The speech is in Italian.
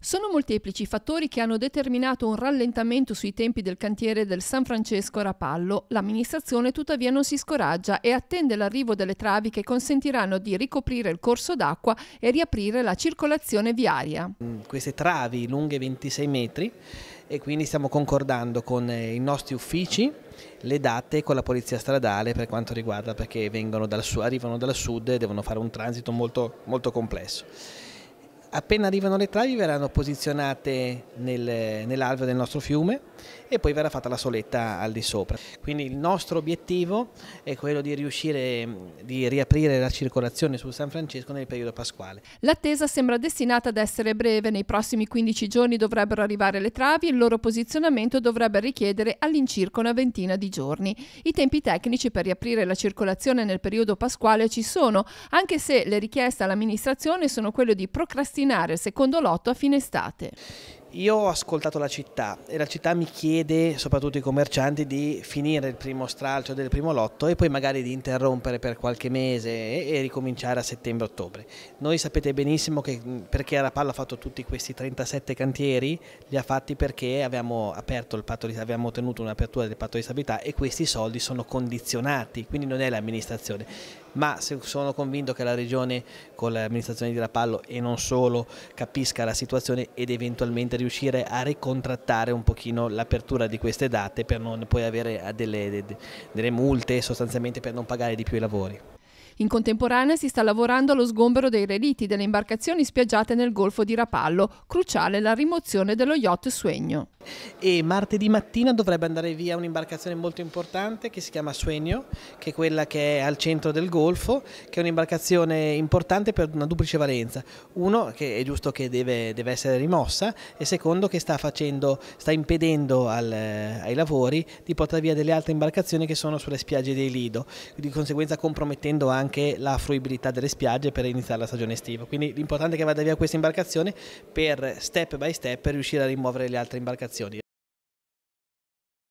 Sono molteplici i fattori che hanno determinato un rallentamento sui tempi del cantiere del San Francesco a Rapallo. L'amministrazione tuttavia non si scoraggia e attende l'arrivo delle travi che consentiranno di ricoprire il corso d'acqua e riaprire la circolazione viaria. Queste travi lunghe 26 metri e quindi stiamo concordando con i nostri uffici le date con la polizia stradale per quanto riguarda, perché arrivano dal sud e devono fare un transito molto complesso. Appena arrivano le travi verranno posizionate nell'alveo del nostro fiume e poi verrà fatta la soletta al di sopra. Quindi il nostro obiettivo è quello di riuscire di riaprire la circolazione sul San Francesco nel periodo pasquale. L'attesa sembra destinata ad essere breve, nei prossimi 15 giorni dovrebbero arrivare le travi e il loro posizionamento dovrebbe richiedere all'incirca una ventina di giorni. I tempi tecnici per riaprire la circolazione nel periodo pasquale ci sono, anche se le richieste all'amministrazione sono quelle di procrastinare il secondo lotto a fine estate. Io ho ascoltato la città e la città mi chiede, soprattutto i commercianti, di finire il primo stralcio del primo lotto e poi magari di interrompere per qualche mese e ricominciare a settembre-ottobre. Noi sapete benissimo che perché Rapallo ha fatto tutti questi 37 cantieri, li ha fatti perché abbiamo ottenuto un'apertura del patto di stabilità e questi soldi sono condizionati, quindi non è l'amministrazione. Ma sono convinto che la Regione con l'amministrazione di Rapallo e non solo capisca la situazione ed eventualmente riuscire a ricontrattare un pochino l'apertura di queste date per non poi avere delle multe sostanzialmente per non pagare di più i lavori. In contemporanea si sta lavorando allo sgombero dei relitti delle imbarcazioni spiaggiate nel Golfo di Rapallo, cruciale la rimozione dello yacht Sueño. E martedì mattina dovrebbe andare via un'imbarcazione molto importante che si chiama Sueño, che è quella che è al centro del Golfo, che è un'imbarcazione importante per una duplice valenza. Uno, che è giusto che deve essere rimossa, e secondo che sta impedendo ai lavori di portare via delle altre imbarcazioni che sono sulle spiagge dei Lido, di conseguenza compromettendo anche la fruibilità delle spiagge per iniziare la stagione estiva. Quindi l'importante è che vada via questa imbarcazione per step by step riuscire a rimuovere le altre imbarcazioni.